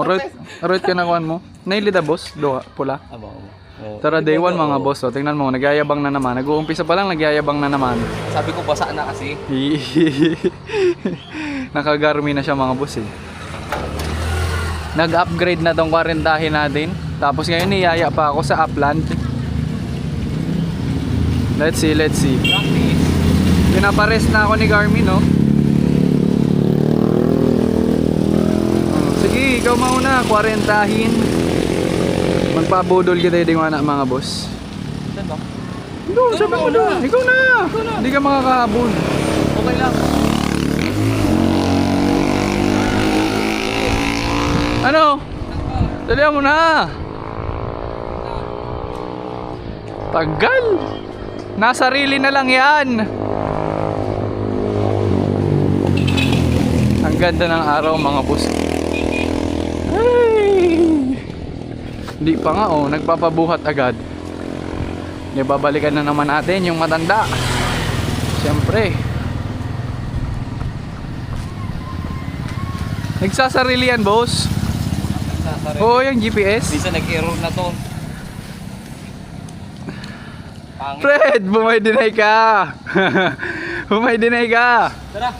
Root ka na kuhan mo. Nailida boss, doha, pula. Aba, Tara day 1 mga boss, oh. Tingnan mo, nagyayabang na naman. Nag-uumpisa pa lang, nagyayabang na naman. sabi ko basa na kasi. Nakagarmi na siya mga boss eh. Nag-upgrade na tong 40 natin. Tapos ngayon niyaya pa ako sa Upland. Let's see. Practice. Pinapares na ako ni Garmin, no? Sige, ikaw mauna, 40-hin. Magpabudol kita yung mga boss. Saan ba? Doon, sabi mo na. Ikaw na. Hindi ka makakahabol. Okay lang. Ano? Dalihan mo na. Tagal. Nasarili na lang yan. Ang ganda ng araw mga boss. Hindi pa nga oh, nagpapabuhat agad. Babalikan na naman natin yung matanda. Siyempre. Nagsasarili yan boss. Oo, yung GPS. Minsan nag-error na to. Pangit. Fred, bumay-deny ka. Bumay-deny ka. Tara.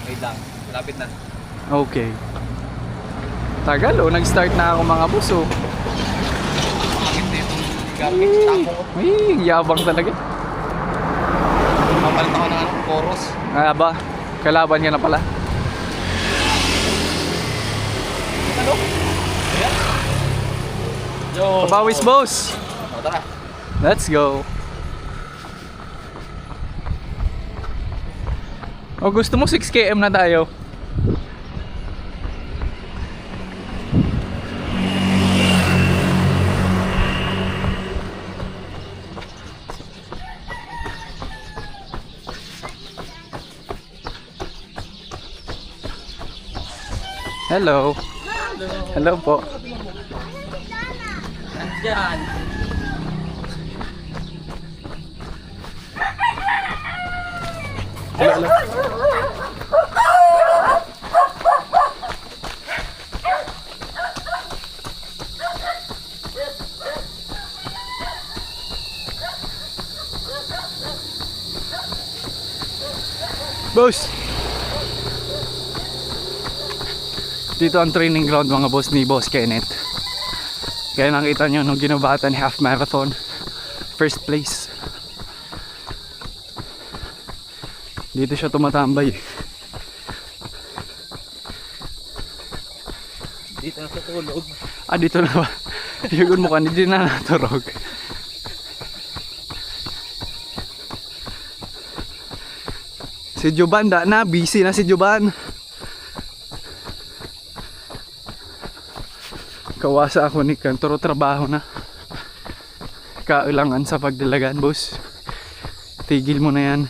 Wait lang, malapit na. Okay. Tagal oh, nag-start na ako mga boss oh. Pangit na itong gamit. Tako ko. Ay, yabang talaga. Mapalit ako ng chorus. Ba, kalaban ka na pala. Ano? Ayan. Yo. Papawis boss. O, tara. Let's go. O gusto mo 6 km na tayo? Hello. Hello po. Nandyan. Hello. Boss. Dito ang training ground mga boss ni Boss Kenneth. Kaya nakita nyo nung ginabatan ni half marathon, first place. Dito siya tumatambay. Dito na sa tulog. Ah, dito na ba? Yugon mo ka, hindi na naturog. Si Juban, busy na si Juban. Kawasa ako ni Kantoro, trabaho na. Kailangan sa pagdalagan, boss. Tigil mo na yan.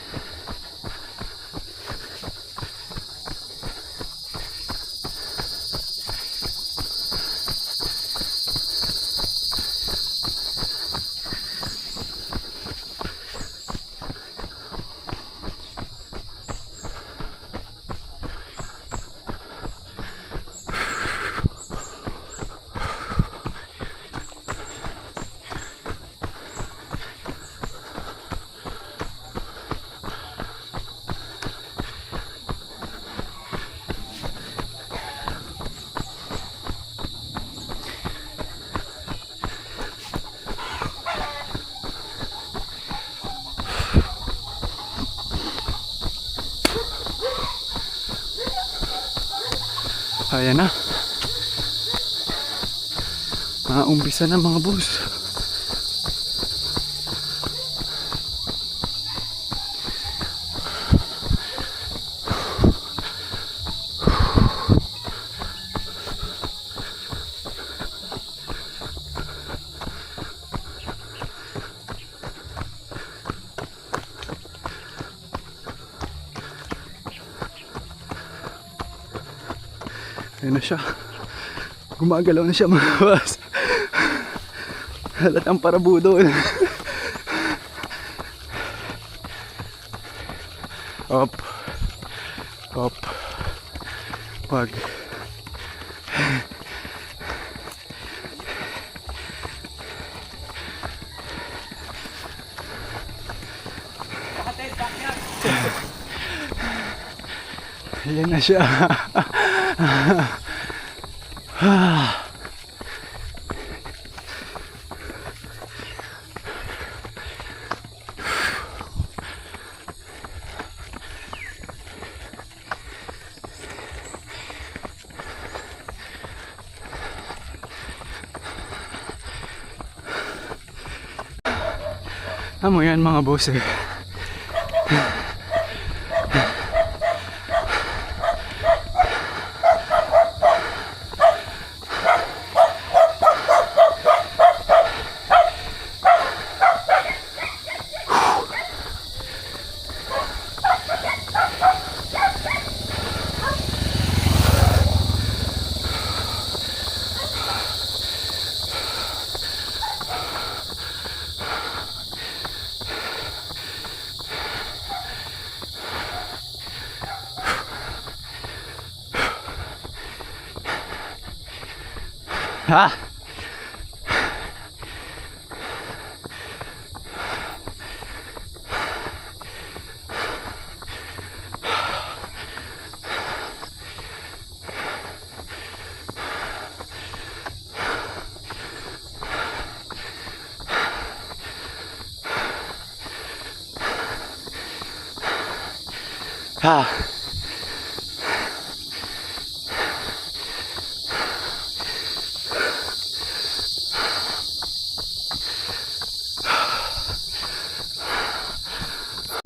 Ayan na. Umpisa na mga boss. Ayan na siya. Gumagalaw na siya mga boss. Halatang parabudol. Up. Up. Wag. Ayan na siya. Amo yan mga boss eh. Ha? Ha?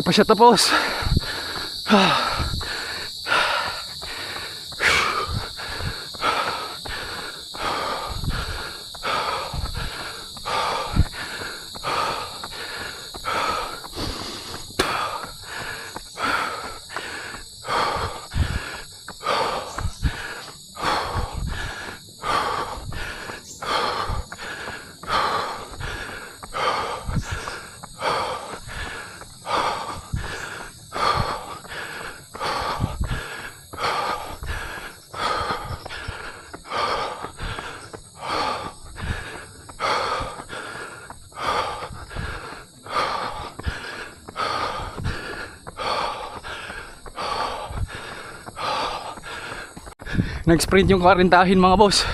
Pa siya tapos. Nag-sprint yung karintahin mga boss.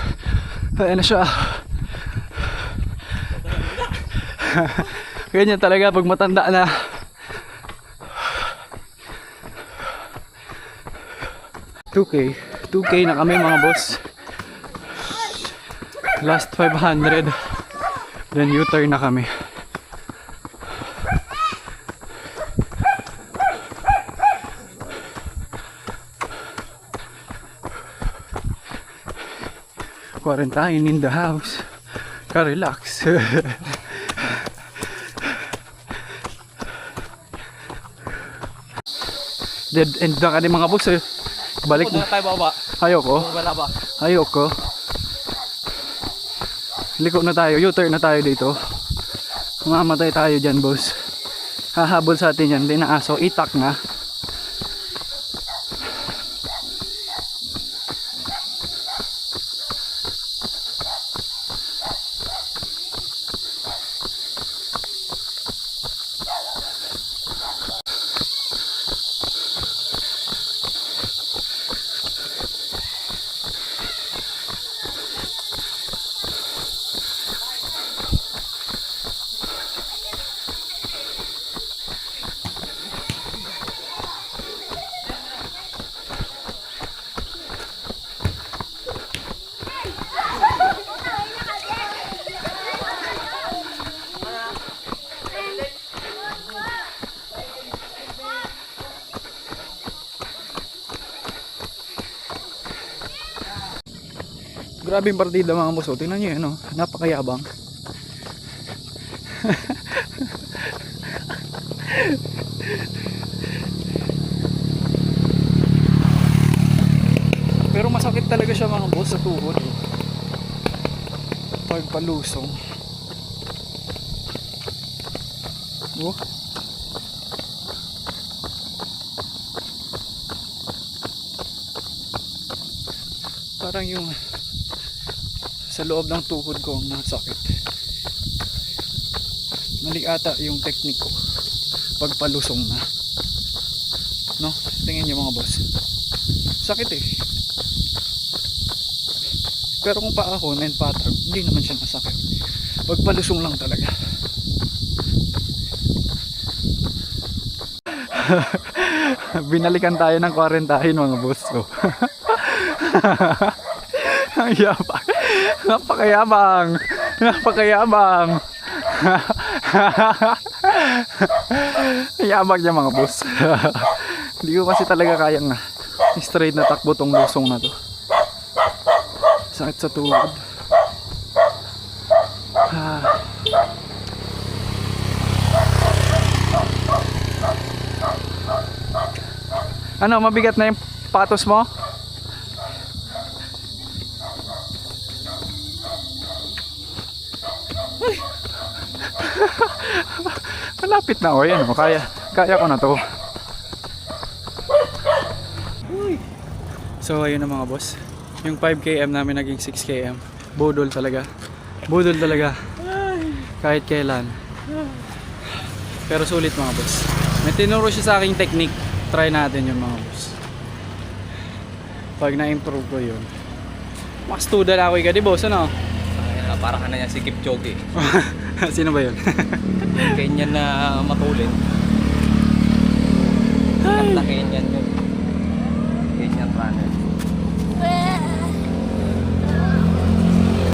Ayan na siya. Ganyan talaga pag matanda na. $2K na kami mga boss. Last 500. Then U-turn na kami. Quarantine in the house. Ka-relax. Dead end na ka din mga boss eh. Balik na. tayo baba. Ayoko. Wala ba? Ayoko. Liko na tayo. U-turn na tayo dito. Mamatay tayo dyan boss. Hahabol sa atin yan. Di na aso. Itak na. Grabe yung partida mga boss. Tingnan nyo yun, napakayabang. Pero masakit talaga siya mga boss sa tuhod. Pagpalusong. Oh. parang yung sa loob ng tuhod ko ang nasakit. Mali ata yung technique ko pagpalusong na, no? Tingin nyo mga boss, sakit eh. Pero kung paahon and pattern, hindi naman siya masakit. Pagpalusong lang talaga. Binalikan tayo ng quarantine mga boss ko. Ang yabang. Napakayabang. Napakayabang. Yabang niya mga boss. Hindi ko kasi talaga kayang straight na takbo tong lusong na to. Sakit sa tuhod. Ano, mabigat na yung patos mo? Ay. Malapit na, o yan, o, kaya ko na to. So ayun na mga boss, yung 5km namin naging 6km. Budol talaga. Budol talaga. Kahit kailan. Pero sulit mga boss. May tinuro siya sa aking technique. Try natin yun mga boss. Pag na-improve ko yun, mas tuda na ako ka di boss, ano? Parang ka na yan si Kipchoge. Sino ba yun? Kenyan na matulin. Ganda Kenyan yun. Kenyan runner.